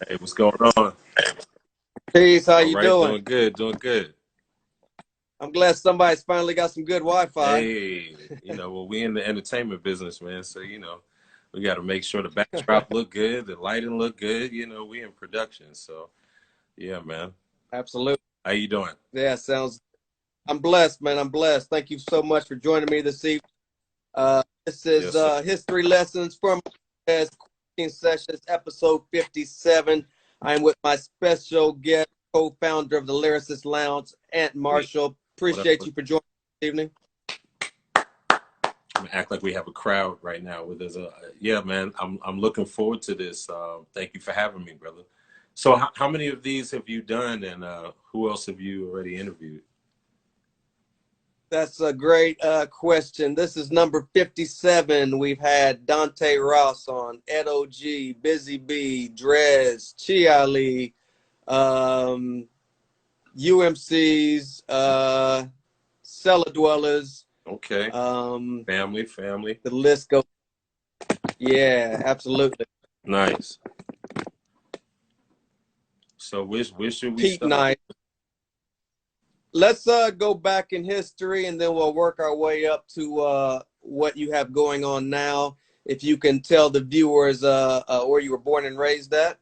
Hey, what's going on? Peace, how All you right, doing? doing good, doing good. I'm glad somebody's finally got some good Wi-Fi. Hey, well, we in the entertainment business, man. So, we got to make sure the backdrop look good, the lighting look good. We in production. So, yeah, man. Absolutely. How you doing? Yeah, sounds. I'm blessed, man. I'm blessed. Thank you so much for joining me this evening. This is Yes, sir. History Lessons from as Cooking Sessions, episode 57. I'm with my special guest, co-founder of the Lyricist Lounge, Aunt Sweet. Marshall. What up? Appreciate you for joining me this evening. I'm gonna act like we have a crowd right now with us. Yeah, man. I'm looking forward to this. Thank you for having me, brother. So, how many of these have you done, and who else have you already interviewed? That's a great question. This is number 57. We've had Dante Ross on, Ed O.G., Busy B, Drez, Chi Ali, um, UMCs, Cellar Dwellers. Okay, Um, family. the list goes. Yeah, absolutely. Nice. So, where should we Pete start? Knight. Let's go back in history and then we'll work our way up to what you have going on now. If you can tell the viewers where you were born and raised at.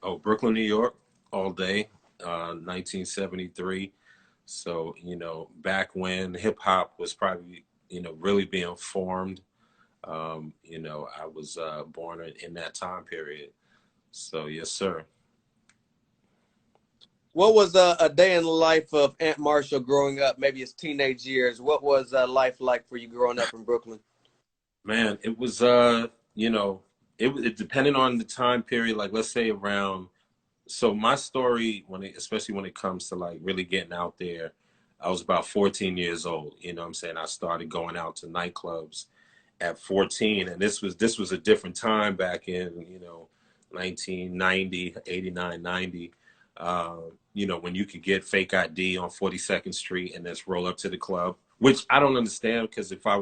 Oh, Brooklyn, New York, all day, 1973. So, back when hip hop was probably, really being formed, I was born in that time period. So, yes, sir. What was a day in the life of Aunt Marshall growing up, maybe his teenage years? What was life like for you growing up in Brooklyn? Man, it was, it depended on the time period, like let's say around. So my story, especially when it comes to like really getting out there, I was about 14 years old. You know what I'm saying? I started going out to nightclubs at 14, and this was a different time back in, 1990, 89, 90. When you could get fake ID on 42nd Street and just roll up to the club, which I don't understand because if I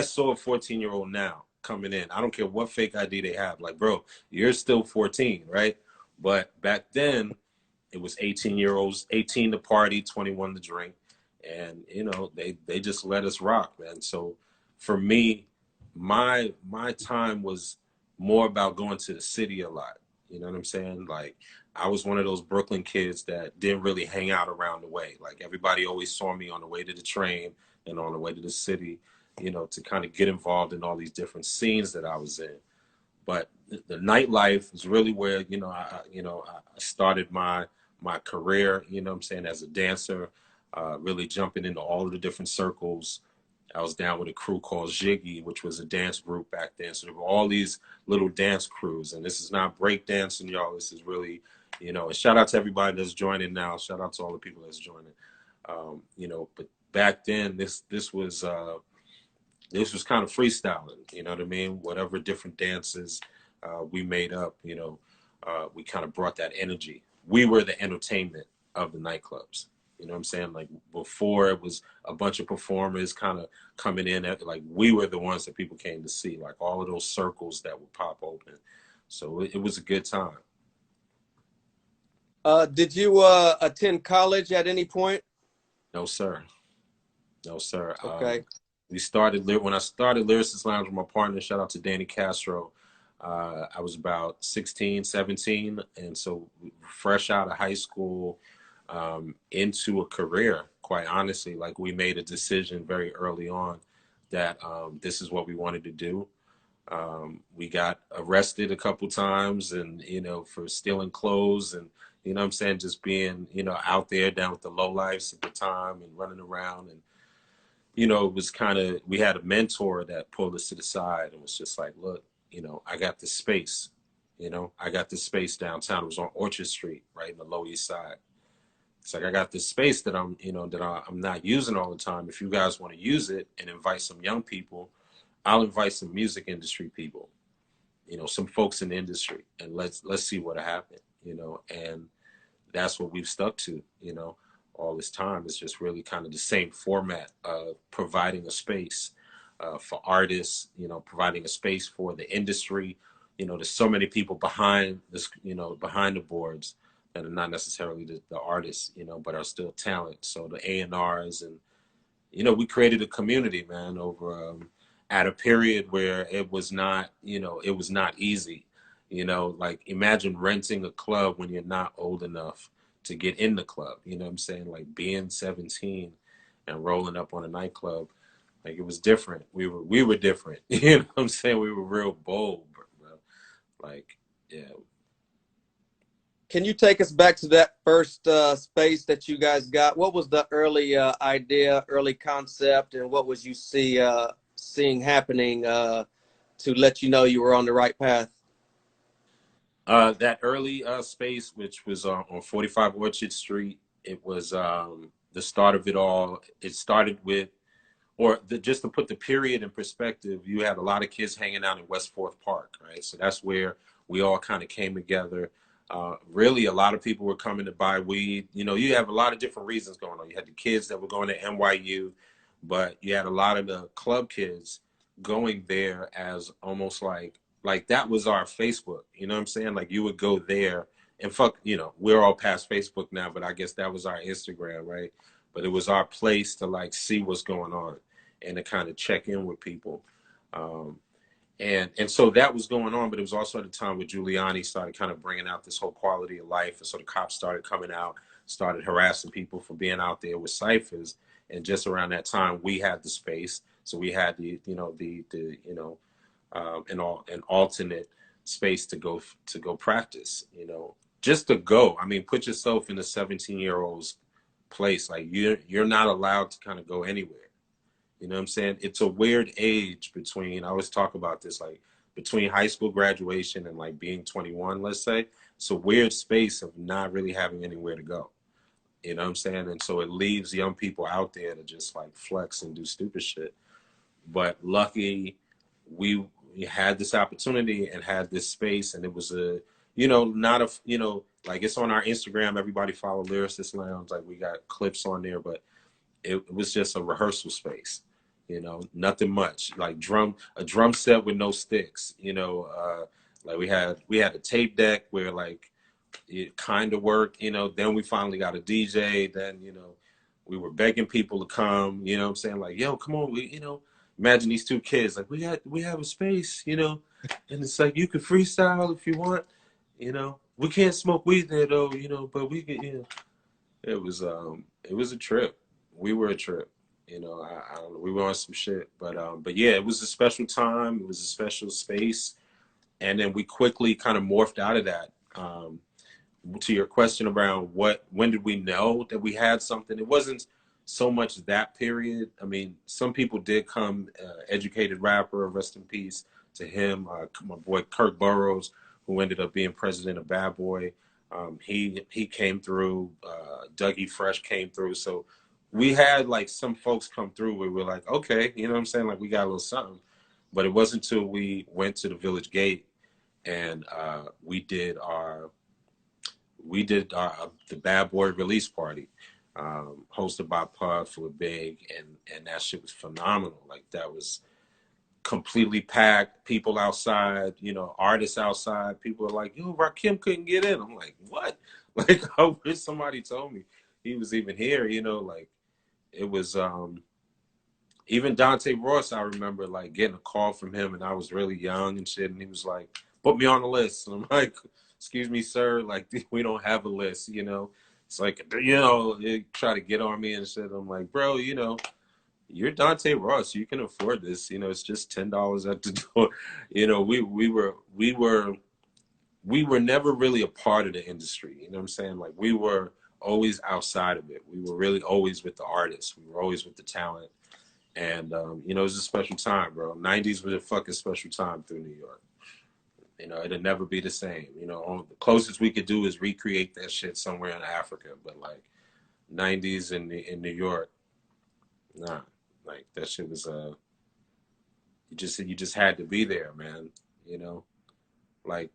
saw a 14-year-old now coming in, I don't care what fake ID they have, like, bro, you're still 14, right? But back then, it was 18-year-olds, 18 to party, 21 to drink, and they just let us rock, man. So for me, my time was more about going to the city a lot. You know what I'm saying? Like I was one of those Brooklyn kids that didn't really hang out around the way. Like everybody always saw me on the way to the train and on the way to the city, to kind of get involved in all these different scenes that I was in. But the nightlife is really where I started my career. You know what I'm saying, as a dancer, really jumping into all of the different circles. I was down with a crew called Jiggy, which was a dance group back then. So there were all these little dance crews, and this is not break dancing, y'all. This is really, and shout out to everybody that's joining now. Shout out to all the people that's joining. But back then, this was kind of freestyling, you know what I mean? Whatever different dances we made up, we kind of brought that energy. We were the entertainment of the nightclubs. You know what I'm saying? Like before it was a bunch of performers kind of coming in at, like we were the ones that people came to see, like all of those circles that would pop open. So it was a good time. Did you attend college at any point? No, sir. No, sir. Okay. When I started Lyricist Lounge with my partner, shout out to Danny Castro. I was about 16, 17. And so fresh out of high school, into a career, quite honestly, like we made a decision very early on that this is what we wanted to do. We got arrested a couple times and, for stealing clothes and, what I'm saying, just being, out there down with the lowlifes at the time and running around. And it was kind of, we had a mentor that pulled us to the side and was just like, look, I got this space, I got this space downtown. It was on Orchard Street, right in the Lower East Side. It's like, I got this space that I'm not using all the time. If you guys want to use it and invite some young people, I'll invite some music industry people, some folks in the industry, and let's see what happens, and that's what we've stuck to, all this time. Is just really kind of the same format of providing a space for artists, providing a space for the industry you know, there's so many people behind this, you know, behind the boards that are not necessarily the artists, you know, but are still talent. So the A&Rs and, you know, we created a community, man, over at a period where it was not, you know, it was not easy. You know, like imagine renting a club when you're not old enough to get in the club. You know what I'm saying? Like being 17 and rolling up on a nightclub, like it was different. We were different. You know what I'm saying? We were real bold, bro. Like, yeah. Can you take us back to that first space that you guys got? What was the early idea, early concept, and what was you seeing happening to let you know you were on the right path? That early space, which was on 45 Orchard Street, it was the start of it all. It started with, just to put the period in perspective, you had a lot of kids hanging out in West Fourth Park, right? So that's where we all kind of came together. Really, a lot of people were coming to buy weed. You know, you have a lot of different reasons going on. You had the kids that were going to NYU, but you had a lot of the club kids going there as almost like that was our Facebook. You know what I'm saying? Like you would go there and fuck, you know, we're all past Facebook now, but I guess that was our Instagram, right? But it was our place to like see what's going on and to kind of check in with people. Um, and so that was going on, but it was also at a time where Giuliani started kind of bringing out this whole quality of life, and so the cops started coming out, started harassing people for being out there with ciphers. And just around that time, we had the space, so we had the you know an alternate space to go practice. You know, just to go. I mean, put yourself in a 17-year-old's place. Like you're not allowed to kind of go anywhere. You know what I'm saying? It's a weird age between, I always talk about this, like between high school graduation and like being 21, let's say. It's a weird space of not really having anywhere to go. You know what I'm saying? And so it leaves young people out there to just like flex and do stupid shit. But lucky we had this opportunity and had this space, and it was a, you know, not a, you know, like it's on our Instagram. Everybody follow Lyricist Lounge. Like we got clips on there, but it was just a rehearsal space, you know, nothing much, like a drum set with no sticks, you know. Like we had a tape deck where like it kind of worked, you know. Then we finally got a DJ. Then, you know, we were begging people to come, you know what I'm saying? Like, yo, come on, you know, imagine these two kids, like we have a space, you know, and it's like you can freestyle if you want, you know. We can't smoke weed there though, you know, but we can, you know. It was a trip. We were a trip. You know, I don't know. We were on some shit, but yeah, it was a special time. It was a special space, and then we quickly kind of morphed out of that. To your question around when did we know that we had something? It wasn't so much that period. I mean, some people did come. Educated rapper, rest in peace to him. My boy Kirk Burrows, who ended up being president of Bad Boy. He came through. Dougie Fresh came through. So we had like some folks come through where we're like, okay, you know what I'm saying? Like we got a little something. But it wasn't until we went to the Village Gate and we did the Bad Boy release party, hosted by Puff with Big, and that shit was phenomenal. Like that was completely packed, people outside, you know, artists outside. People are like, yo, Rakim couldn't get in. I'm like, what? Like I wish somebody told me he was even here, you know. Like it was even Dante Ross, I remember like getting a call from him, and I was really young and shit, and he was like, put me on the list. And I'm like, excuse me, sir, like we don't have a list, you know. It's like, you know, they try to get on me and shit. I'm like, bro, you know, you're Dante Ross, you can afford this, you know. It's just $10 at the door. You know, we were never really a part of the industry, you know what I'm saying? Like we were always outside of it. We were really always with the artists. We were always with the talent. And you know, it was a special time, bro. 90s was a fucking special time through New York. You know, it'll never be the same. You know, the closest we could do is recreate that shit somewhere in Africa. But like 90s in New York, nah. Like that shit was you just had to be there, man. You know? Like,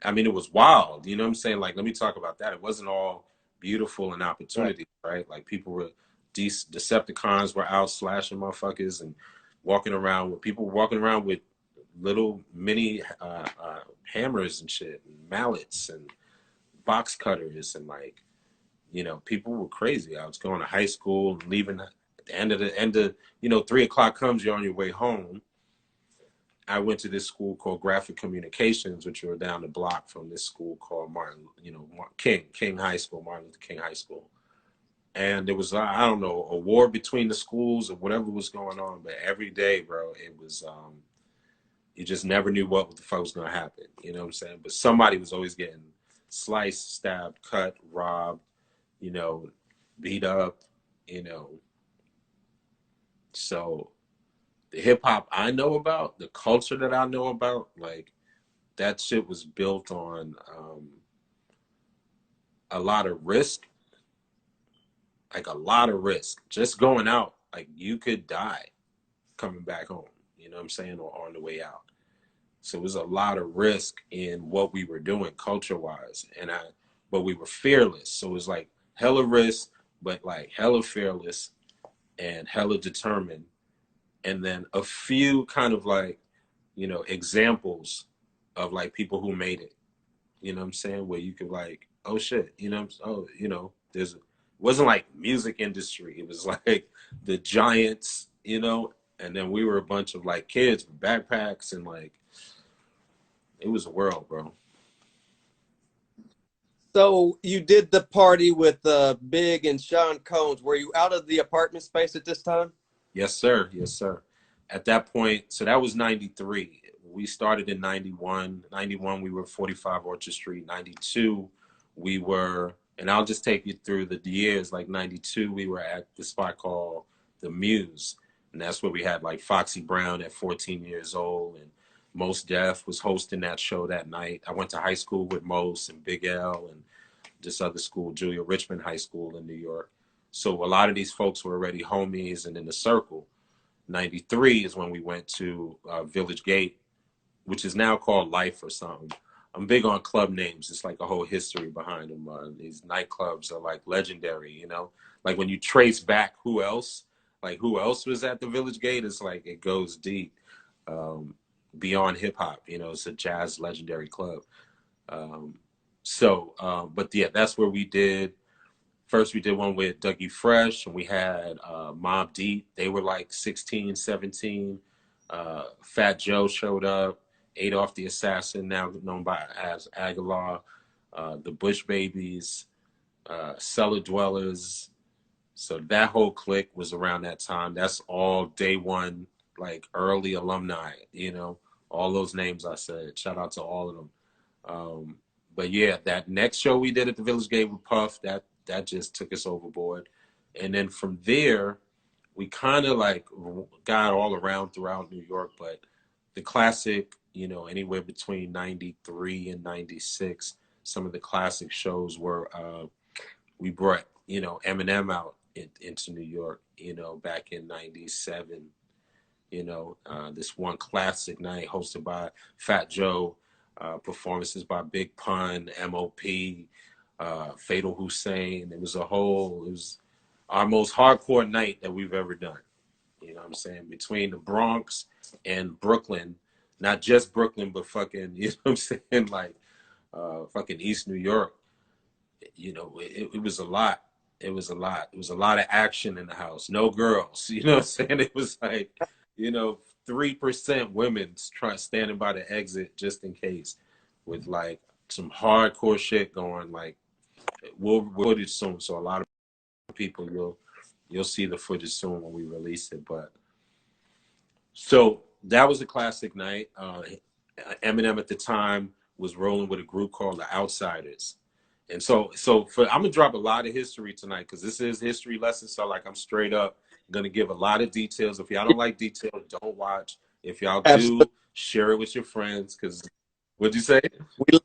I mean, it was wild, you know what I'm saying? Like, let me talk about that. It wasn't all beautiful and Right. opportunity, right? Like people were Decepticons were out slashing motherfuckers and walking around with people walking around with little mini hammers and shit, and mallets and box cutters, and like, you know, people were crazy. I was going to high school, leaving at the end of, you know, 3 o'clock comes, you're on your way home. I went to this school called Graphic Communications, which were down the block from this school called Martin, you know, King High School, Martin Luther King High School. And there was, I don't know, a war between the schools or whatever was going on. But every day, bro, it was, you just never knew what the fuck was going to happen. You know what I'm saying? But somebody was always getting sliced, stabbed, cut, robbed, you know, beat up, you know. So the hip hop I know about, the culture that I know about, like that shit was built on a lot of risk, like a lot of risk. Just going out, like you could die coming back home, you know what I'm saying, or on the way out. So it was a lot of risk in what we were doing culture wise. But we were fearless. So it was like hella risk, but like hella fearless and hella determined. And then a few kind of like, you know, examples of like people who made it, you know what I'm saying? Where you could like, oh shit, you know, oh, you know, it wasn't like music industry. It was like the giants, you know, and then we were a bunch of like kids with backpacks and like, it was a world, bro. So you did the party with Big and Sean Combs. Were you out of the apartment space at this time? Yes, sir. Yes, sir. At that point, so that was 93. We started in 91. 91, we were 45 Orchard Street. 92, we were, and I'll just take you through the years. Like 92, we were at the spot called The Muse. And that's where we had like Foxy Brown at 14 years old. And Mos Def was hosting that show that night. I went to high school with Mos and Big L and this other school, Julia Richmond High School in New York. So a lot of these folks were already homies and in the circle. 93 is when we went to Village Gate, which is now called Life or something. I'm big on club names. It's like a whole history behind them. These nightclubs are like legendary, you know? Like when you trace back who else was at the Village Gate, it's like it goes deep beyond hip hop. You know, it's a jazz legendary club. But yeah, that's where we did. First, we did one with Dougie Fresh, and we had Mobb Deep. They were like 16, 17. Fat Joe showed up. Adolf the Assassin, now known as Aguilar. The Bush Babies, Cellar Dwellers. So that whole clique was around that time. That's all day one, like early alumni, you know. All those names I said. Shout out to all of them. But yeah, that next show we did at the Village Gate with Puff, that just took us overboard. And then from there, we kind of like got all around throughout New York, but the classic, you know, anywhere between 93 and 96, some of the classic shows were, we brought, you know, Eminem out into New York, you know, back in 97, you know, this one classic night hosted by Fat Joe, performances by Big Pun, MOP, Fatal Hussein. It was our most hardcore night that we've ever done. You know what I'm saying? Between the Bronx and Brooklyn, not just Brooklyn, but fucking, you know what I'm saying? Like, fucking East New York. You know, it was a lot. It was a lot. It was a lot of action in the house. No girls. You know what I'm saying? It was like, you know, 3% women standing by the exit just in case, with like some hardcore shit going. Like, we'll footage soon, so a lot of people you'll see the footage soon when we release it. But so that was a classic night. Eminem at the time was rolling with a group called the Outsiders. And so I'm gonna drop a lot of history tonight because this is history lessons. So like I'm straight up gonna give a lot of details. If y'all don't like details, don't watch. If y'all Absolutely. do, share it with your friends. Because what'd you say? We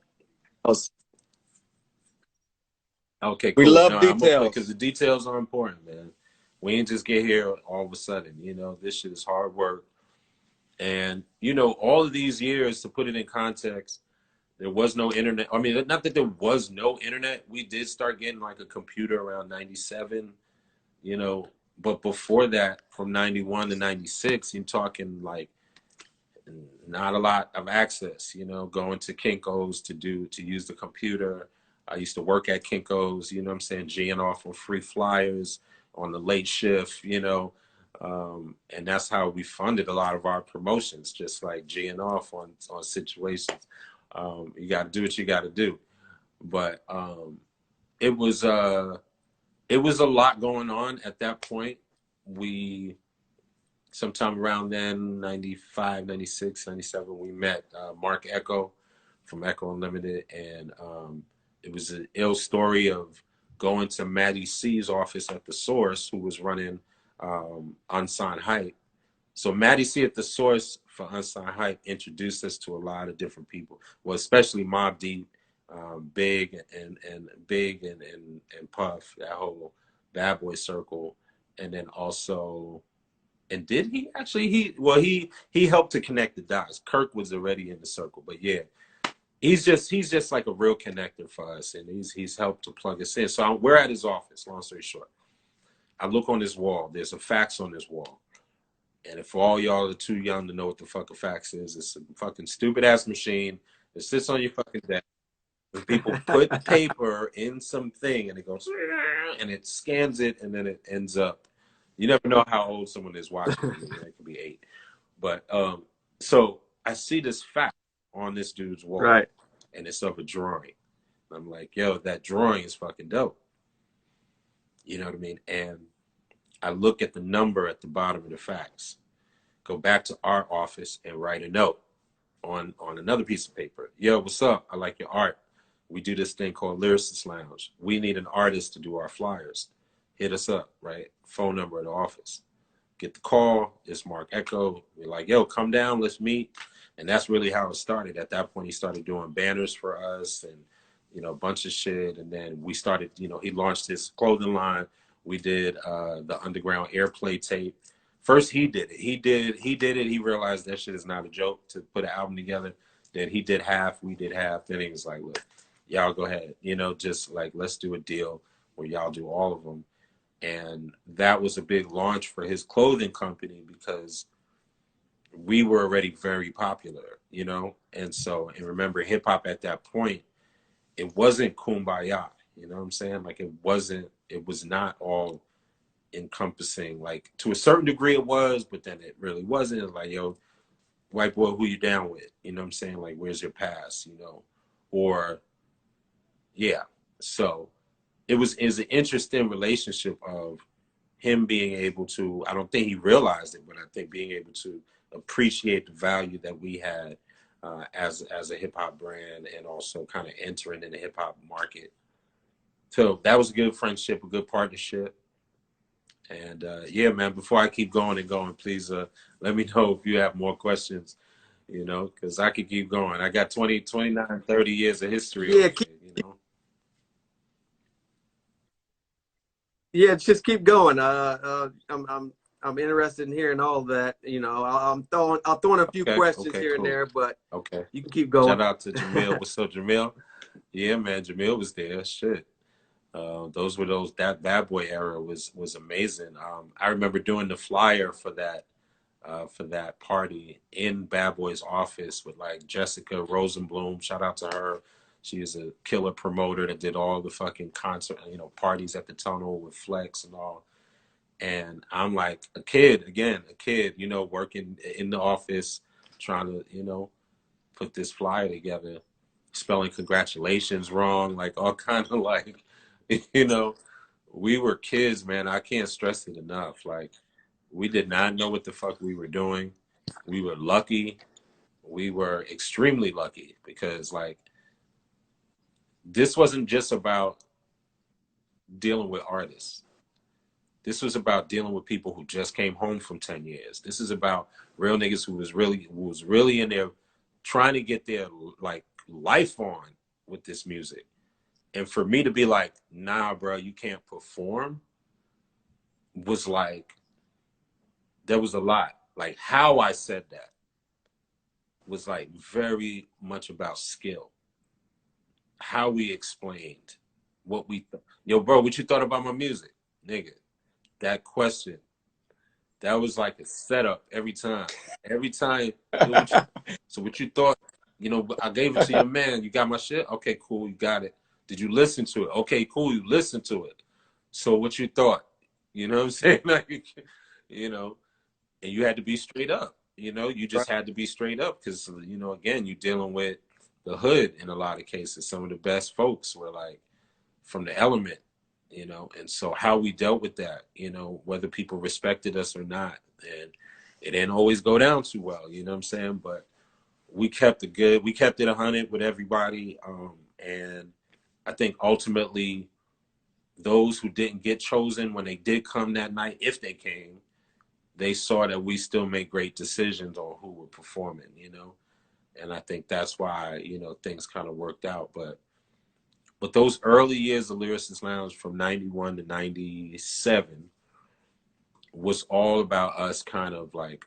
Okay, we cool. love No, I'm because details. the details are important, man. We ain't just get here all of a sudden. You know, this shit is hard work. And you know, all of these years, to put it in context, there was no internet. I mean, not that there was no internet. We did start getting like a computer around 97, you know, but before that, from 91 to 96, you're talking like not a lot of access, going to Kinko's to use the computer. I used to work at Kinko's, you know what I'm saying, G'ing off on free flyers on the late shift, and that's how we funded a lot of our promotions, just like G'ing off on situations. You got to do what you got to do. But it was it was a lot going on at that point. We sometime around then, 95, 96, 97, we met Mark Echo from Echo Unlimited. And it was an ill story of going to Maddie C's office at the Source, who was running Unsigned Hype. So Maddie C at the Source for Unsigned Hype introduced us to a lot of different people. Well, especially Mobb Deep, Big and Puff, that whole Bad Boy circle. And then also, and did he actually, he helped to connect the dots. Kirk was already in the circle, but yeah, he's just like a real connector for us, and he's helped to plug us in. So we're at his office. Long story short, I look on this wall. There's a fax on this wall, and if all y'all are too young to know what the fuck a fax is, it's a fucking stupid ass machine that sits on your fucking desk. And people put paper in something, and it goes, and it scans it, and then it ends up. You never know how old someone is watching. It could be 8, but so I see this fax on this dude's wall, right, and it's of a drawing. I'm like, yo, that drawing is fucking dope. You know what I mean? And I look at the number at the bottom of the fax, go back to our office and write a note on another piece of paper. Yo, what's up? I like your art. We do this thing called Lyricist Lounge. We need an artist to do our flyers. Hit us up, right? Phone number at the office. Get the call. It's Mark Echo. We're like, yo, come down. Let's meet. And that's really how it started. At that point, he started doing banners for us and, a bunch of shit. And then we started, he launched his clothing line. We did the Underground Airplay tape. First, he did it. He did it. He realized that shit is not a joke to put an album together. Then he did half. We did half. Then he was like, look, y'all go ahead. Just like, let's do a deal where y'all do all of them. And that was a big launch for his clothing company because we were already very popular, And so, and remember, hip hop at that point, it wasn't kumbaya, you know what I'm saying? Like it was not all encompassing. Like to a certain degree it was, but then it really wasn't. It was like, yo, white boy, who you down with? You know what I'm saying? Like, where's your pass, Or, yeah. So it was an interesting relationship of him being able to, I don't think he realized it, but I think being able to appreciate the value that we had as a hip hop brand, and also kind of entering in the hip hop market. So that was a good friendship, a good partnership. And yeah, man, before I keep going and going, please let me know if you have more questions, because I could keep going. I got 20, 29, 30 years of history yeah, over here, yeah, just keep going. I'm interested in hearing all that. I'll throw in a few questions here and cool. there, but Okay. you can keep going. Shout out to Jamil. What's up, Jamil? Yeah, man, Jamil was there. Shit. That Bad Boy era was amazing. I remember doing the flyer for that party in Bad Boy's office with like Jessica Rosenblum. Shout out to her. She is a killer promoter that did all the fucking concert, parties at the Tunnel with Flex and all. And I'm like a kid, working in the office, trying to, put this flyer together, spelling congratulations wrong, like all kind of like, we were kids, man. I can't stress it enough. Like, we did not know what the fuck we were doing. We were lucky. We were extremely lucky because, like, this wasn't just about dealing with artists. This was about dealing with people who just came home from 10 years. This is about real niggas who was really in there trying to get their like life on with this music. And for me to be like, nah, bro, you can't perform, was like, there was a lot. Like how I said that was like very much about skill. How we explained what we yo, bro, what you thought about my music? Nigga, that question That was like a setup every time. Every time. Yo, so what you thought? You know, I gave it to your man. You got my shit? Okay, cool. You got it. Did you listen to it? Okay, cool. You listened to it. So what you thought? You know what I'm saying? Like, you know, and you had to be straight up. You know, you Right. just had to be straight up because, you know, again, you're dealing with the hood in a lot of cases. Some of the best folks were like from the element, you know, and so how we dealt with that, you know, whether people respected us or not, and it didn't always go down too well, you know what I'm saying? But we kept it 100 with everybody, and I think ultimately those who didn't get chosen when they did come that night, if they came, they saw that we still made great decisions on who were performing, you know, and I think that's why, you know, things kind of worked out. But those early years of Lyricist Lounge from 91 to 97 was all about us kind of like,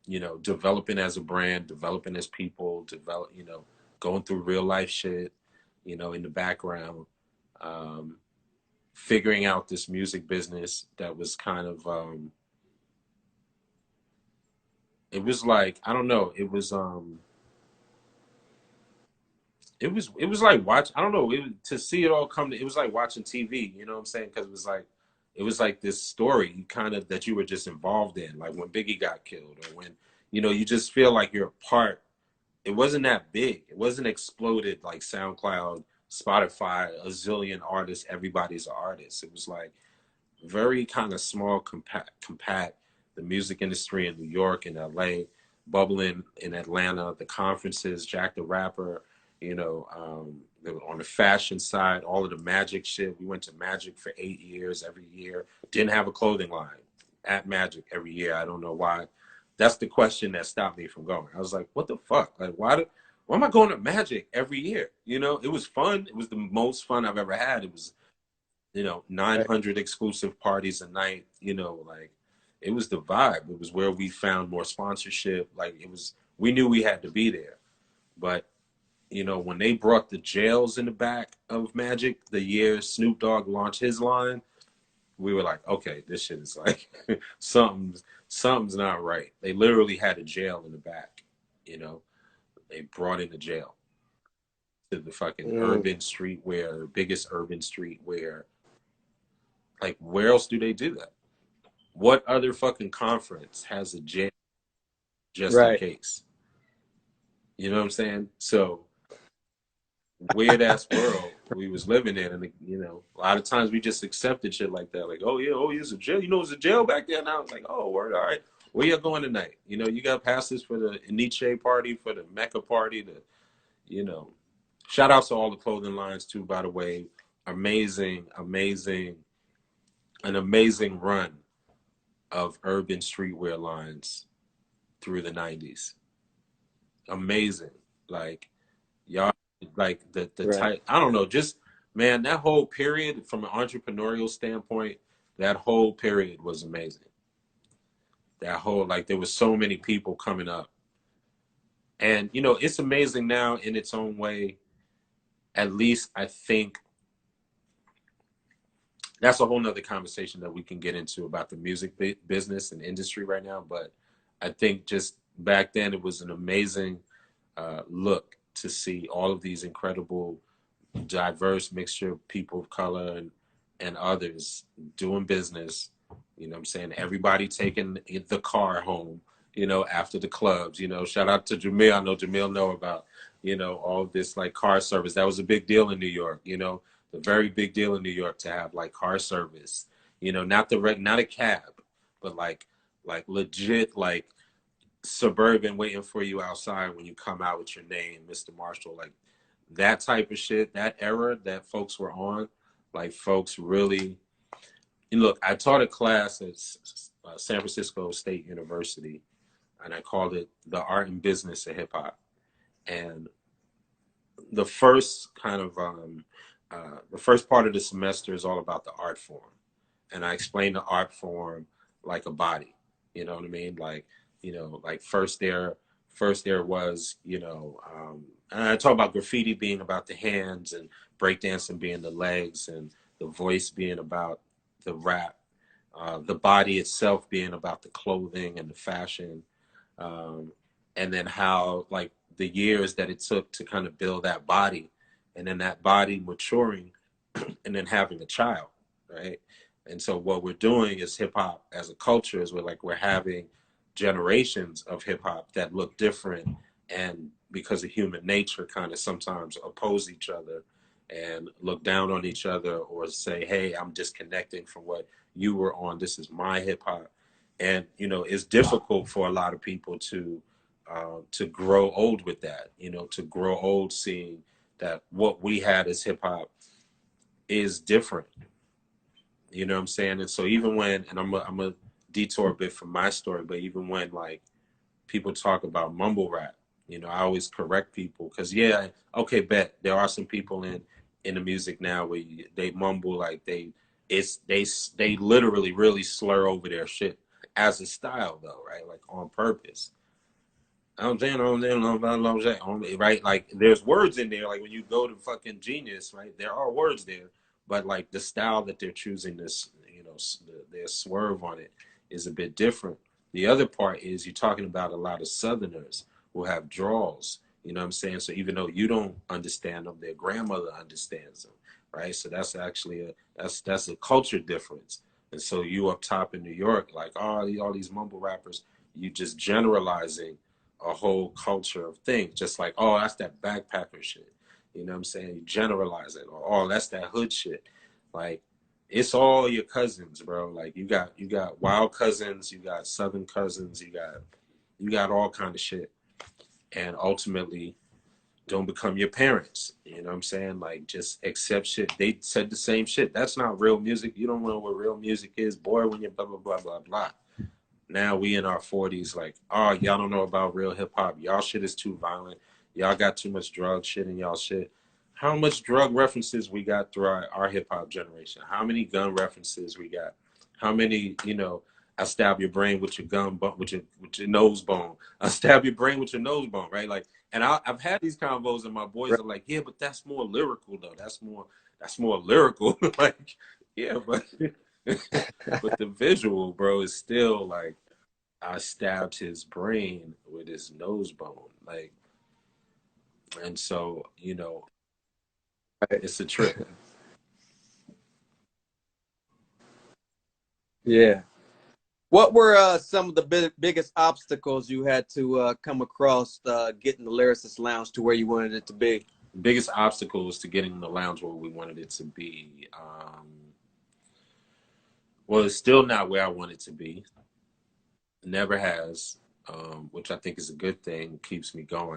you know, developing as a brand, developing as people, you know, going through real life shit, you know, in the background, um, figuring out this music business that was kind of, it was like, I don't know, it was like watch. I don't know. To see it all come. It was like watching TV. You know what I'm saying? Because it was like this story kind of that you were just involved in. Like when Biggie got killed, or when you know you just feel like you're a part. It wasn't that big. It wasn't exploded like SoundCloud, Spotify, a zillion artists. Everybody's an artist. It was like very kind of small, compact. The music industry in New York and LA, bubbling in Atlanta, the conferences, Jack the Rapper, you know, on the fashion side, all of the Magic shit. We went to Magic for 8 years, every year. Didn't have a clothing line at Magic every year. I don't know why. That's the question that stopped me from going. I was like, what the fuck? Like, why am I going to Magic every year? You know, it was fun. It was the most fun I've ever had. It was, you know, Right. 900 exclusive parties a night, you know, like it was the vibe. It was where we found more sponsorship. Like it was, we knew we had to be there. But, you know, when they brought the jails in the back of Magic the year Snoop Dogg launched his line, we were like, okay, this shit is like something's not right. They literally had a jail in the back, you know. They brought in the jail to the fucking Mm. urban streetwear, biggest urban streetwear. Like, where else do they do that? What other fucking conference has a jail just in Right. case? You know what I'm saying? So weird ass world we was living in, and you know, a lot of times we just accepted shit like that. Like, oh yeah, it's a jail. You know, it's a jail back there now. It's like, oh word, all right. Where you going tonight? You know, you got passes for the Nietzsche party, for the Mecca party. You know, shout outs to all the clothing lines too. By the way, an amazing run of urban streetwear lines through the 90s. Amazing. Like y'all, like the Right. type, I don't know, just man, that whole period from an entrepreneurial standpoint, that whole period was amazing. That whole, like, there was so many people coming up. And you know, it's amazing now in its own way. At least I think that's a whole nother conversation that we can get into about the music business and industry right now. But I think just back then it was an amazing look to see all of these incredible, diverse mixture of people of color and others doing business. You know what I'm saying? Everybody taking the car home, you know, after the clubs. You know, shout out to Jamil. I know Jamil know about, you know, all of this like car service. That was a big deal in New York, you know, a very big deal in New York to have like car service. You know, not a cab, but like legit like suburban waiting for you outside when you come out with your name, Mr. Marshall. Like that type of shit, that era that folks were on, like folks really. And look, I taught a class at San Francisco State University, and I called it the art and business of hip hop. And the first kind of the first part of the semester is all about the art form, and I explain the art form like a body. You know what I mean? Like, you know, like first there was, you know, and I talk about graffiti being about the hands and breakdancing being the legs and the voice being about the rap. the body itself being about the clothing and the fashion, um, and then how like the years that it took to kind of build that body, and then that body maturing, and then having a child, right? And so what we're doing is hip hop as a culture is we're having generations of hip hop that look different, and because of human nature, kind of sometimes oppose each other and look down on each other, or say, "Hey, I'm disconnecting from what you were on. This is my hip hop." And it's difficult for a lot of people to grow old with that. To grow old seeing that what we had as hip hop is different. You know what I'm saying? And so even when, and I'm a detour a bit from my story, but even when like people talk about mumble rap, I always correct people because yeah, okay, bet there are some people in the music now where they mumble like they literally really slur over their shit as a style though, right? Like on purpose. I'm saying, right? Like, there's words in there. Like, when you go to fucking Genius, right? There are words there, but like the style that they're choosing this, their swerve on it is a bit different. The other part is you're talking about a lot of Southerners who have draws. You know what I'm saying? So even though you don't understand them, their grandmother understands them, right? So that's actually that's a culture difference. And so you up top in New York, like, oh, all these mumble rappers, you just generalizing a whole culture of things, just like, oh, that's that backpacker shit. You know what I'm saying? You generalize it, or oh, that's that hood shit. Like, it's all your cousins, bro. Like, you got wild cousins, you got southern cousins, you got all kind of shit. And ultimately, don't become your parents. You know what I'm saying? Like, just accept shit. They said the same shit. That's not real music. You don't know what real music is, boy, when you're blah blah blah blah blah. Now we in our 40s, like, oh, y'all don't know about real hip hop. Y'all shit is too violent. Y'all got too much drug shit in y'all shit. How much drug references we got through our hip hop generation? How many gun references we got? How many, I stab your brain with your with your nose bone. I stab your brain with your nose bone, right? Like, and I've had these convos, and my boys Right. are like, yeah, but that's more lyrical though. That's more lyrical. Like, yeah, but but the visual, bro, is still like, I stabbed his brain with his nose bone. Like, and so, it's a trip. Yeah. What were some of the biggest obstacles you had to come across getting the Lyricist Lounge to where you wanted it to be? The biggest obstacle was to getting the lounge where we wanted it to be. Well, it's still not where I want it to be. Never has, which I think is a good thing, keeps me going.